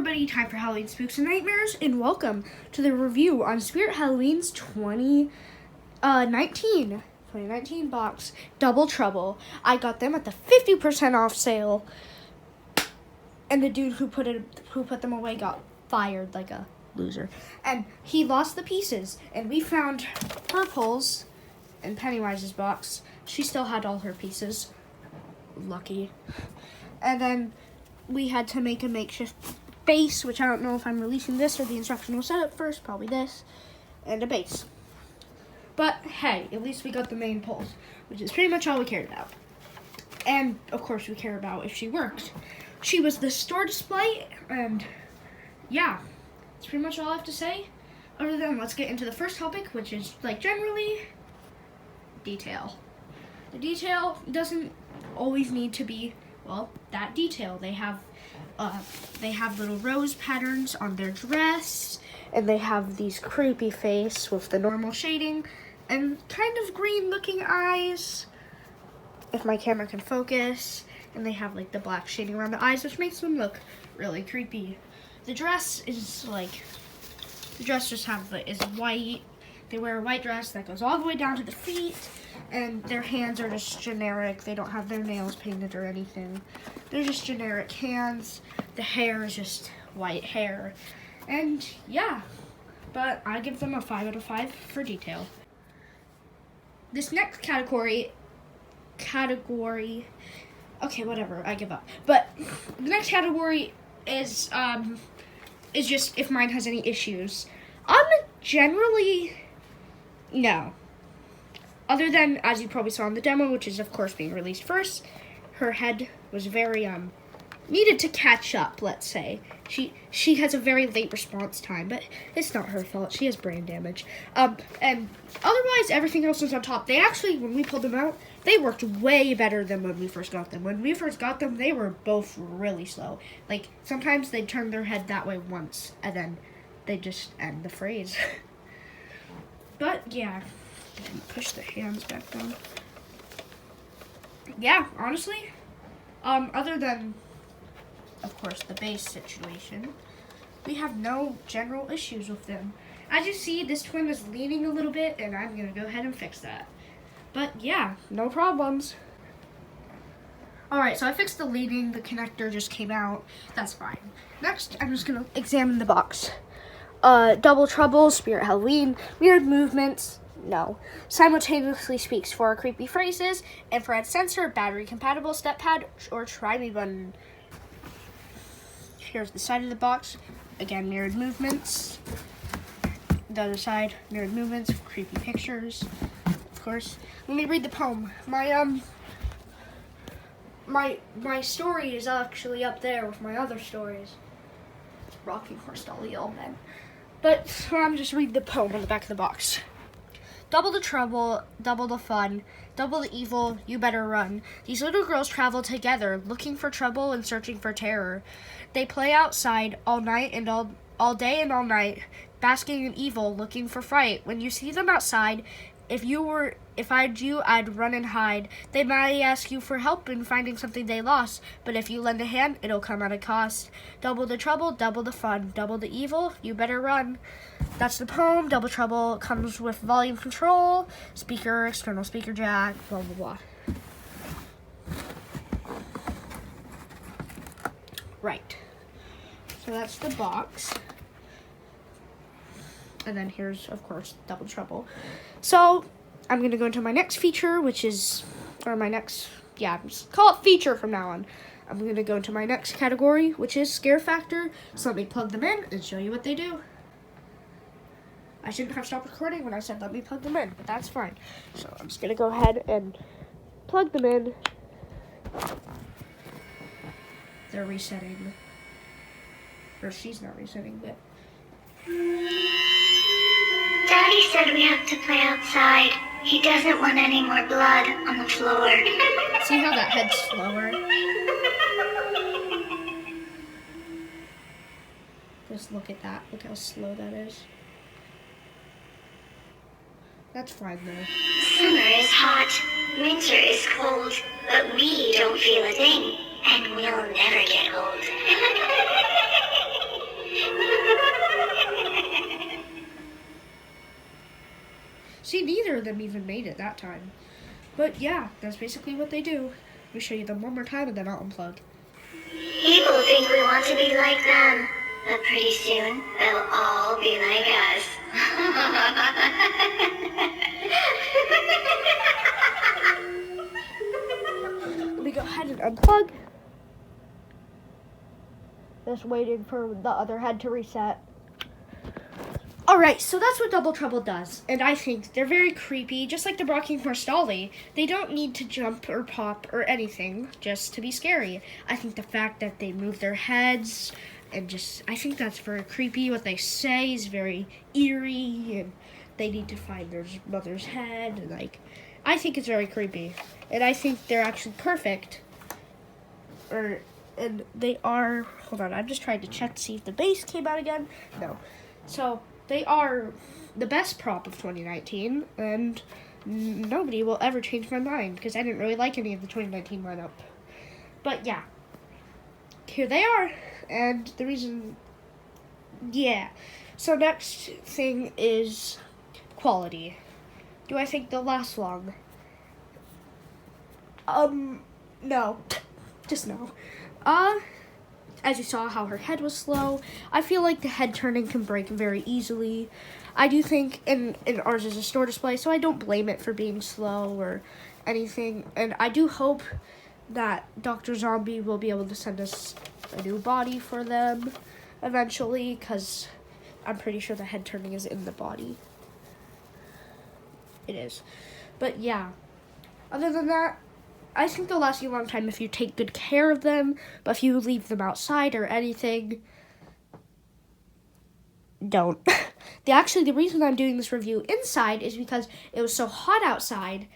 everybody, time for Halloween Spooks and Nightmares, and welcome to the review on Spirit Halloween's 2019 box, Double Trouble. I got them at the 50% off sale, and the dude who put them away got fired like a loser. And he lost the pieces, and we found Purple's in Pennywise's box. She still had all her pieces. Lucky. And then we had to make a makeshift base, which I don't know if I'm releasing this or the instructional setup first, probably this, and a base. But hey, at least we got the main poles, which is pretty much all we cared about. And of course we care about if she worked. She was the store display, and yeah, that's pretty much all I have to say. Other than, let's get into the first topic, which is like generally detail. The detail doesn't always need to be, well, that detail. They have little rose patterns on their dress, and they have these creepy face with the normal shading and kind of green looking eyes, if my camera can focus, and they have like the black shading around the eyes, which makes them look really creepy. The dress is just is white. They wear a white dress that goes all the way down to the feet, and their hands are just generic. They don't have their nails painted or anything. They're just generic hands. The hair is just white hair. And yeah, but I give them a 5 out of 5 for detail. This next category, okay, whatever, I give up. But the next category is just if mine has any issues. Generally, no. Other than, as you probably saw in the demo, which is of course being released first, her head was very, needed to catch up, let's say. She has a very late response time, but it's not her fault. She has brain damage. And otherwise, everything else was on top. They actually, when we pulled them out, they worked way better than when we first got them. When we first got them, they were both really slow. Like, sometimes they'd turn their head that way once, and then they'd just end the phrase. But, yeah. Push the hands back down. Yeah, honestly, other than, of course, the base situation, we have no general issues with them. As you see, this twin is leaning a little bit, and I'm going to go ahead and fix that. But yeah, no problems. Alright, so I fixed the leaning, the connector just came out. That's fine. Next, I'm just going to examine the box. Double Trouble, Spirit Halloween, weird movements, no. Simultaneously speaks 4 creepy phrases, infrared sensor, battery compatible, step pad, or try me button. Here's the side of the box. Again, mirrored movements. The other side, mirrored movements, creepy pictures. Of course. Let me read the poem. My story is actually up there with my other stories. Rocking Horse Dolly All Men. But so I'm just reading the poem on the back of the box. Double the trouble, double the fun, double the evil, you better run. These little girls travel together, looking for trouble and searching for terror. They play outside all night and all day and all night, basking in evil, looking for fright. When you see them outside, if I'd you, I'd run and hide. They might ask you for help in finding something they lost, but if you lend a hand, it'll come at a cost. Double the trouble, double the fun, double the evil, you better run. That's the poem. Double Trouble comes with volume control, speaker, external speaker jack, blah, blah, blah. Right. So that's the box. And then here's, of course, Double Trouble. So I'm going to go into my next feature, which is, or my next, yeah, just call it feature from now on. I'm going to go into my next category, which is Scare Factor. So let me plug them in and show you what they do. I shouldn't have stopped recording when I said let me plug them in, but that's fine. So I'm just going to go ahead and plug them in. They're resetting. Or she's not resetting, but... Daddy said we have to play outside. He doesn't want any more blood on the floor. See how that head's slower? Just look at that. Look how slow that is. That's fine though. Summer is hot, winter is cold, but we don't feel a thing, and we'll never get old. of them even made it that time. But yeah, that's basically what they do. Let me show you them one more time and then I'll unplug. People think we want to be like them, but pretty soon they'll all be like us. Let me go ahead and unplug. Just waiting for the other head to reset. Alright, so that's what Double Trouble does. And I think they're very creepy, just like the Rocking Horse Dolly. They don't need to jump or pop or anything just to be scary. I think the fact that they move their heads and I think that's very creepy. What they say is very eerie, and they need to find their mother's head. And I think it's very creepy. And I think they're actually perfect. And they are, hold on, I'm just trying to check to see if the bass came out again. No. So, they are the best prop of 2019, and nobody will ever change my mind, because I didn't really like any of the 2019 lineup. But yeah, here they are, and the reason, yeah. So next thing is quality. Do I think they'll last long? No. Just no. As you saw how her head was slow, I feel like the head turning can break very easily. I do think, and ours is a store display, so I don't blame it for being slow or anything. And I do hope that Dr. Zombie will be able to send us a new body for them eventually, because I'm pretty sure the head turning is in the body. It is. But yeah, other than that, I think they'll last you a long time if you take good care of them, but if you leave them outside or anything, don't. The reason I'm doing this review inside is because it was so hot outside,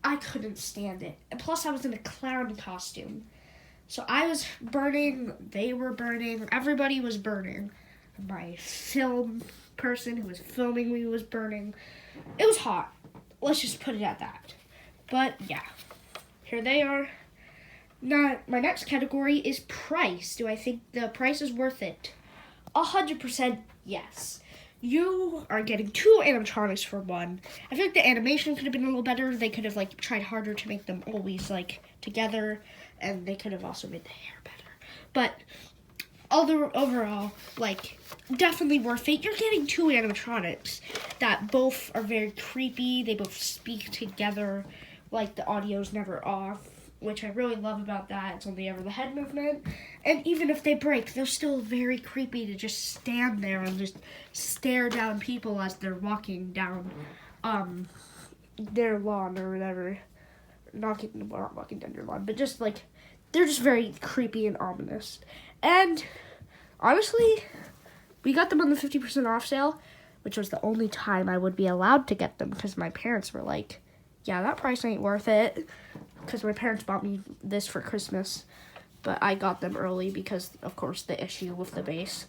I couldn't stand it. And plus, I was in a clown costume. So I was burning, they were burning, everybody was burning. My film person who was filming me was burning. It was hot. Let's just put it at that. But yeah. Here they are. Now, my next category is price. Do I think the price is worth it? 100% yes. You are getting 2 animatronics for one. I feel like the animation could have been a little better. They could have tried harder to make them always together, and they could have also made the hair better. But overall, definitely worth it. You're getting 2 animatronics that both are very creepy. They both speak together. The audio's never off, which I really love about that. It's only ever the head movement. And even if they break, they're still very creepy to just stand there and just stare down people as they're walking down their lawn or whatever. Not walking down your lawn, but just they're just very creepy and ominous. And honestly, we got them on the 50% off sale, which was the only time I would be allowed to get them because my parents were like, yeah, that price ain't worth it, because my parents bought me this for Christmas, but I got them early because, of course, the issue with the base.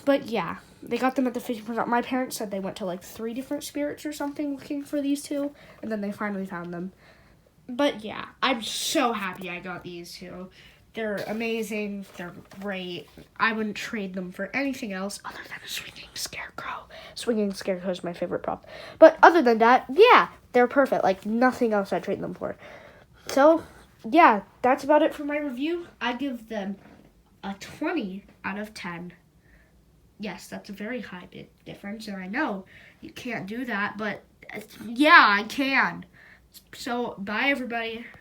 But yeah, they got them at the 50%. My parents said they went to 3 different spirits or something looking for these 2, and then they finally found them. But yeah, I'm so happy I got these 2. They're amazing. They're great. I wouldn't trade them for anything else other than a swinging scarecrow. Swinging scarecrow is my favorite prop. But other than that, yeah, they're perfect. Nothing else I'd trade them for. So, yeah, that's about it for my review. I give them a 20 out of 10. Yes, that's a very high difference, and I know you can't do that, but yeah, I can. So, bye, everybody.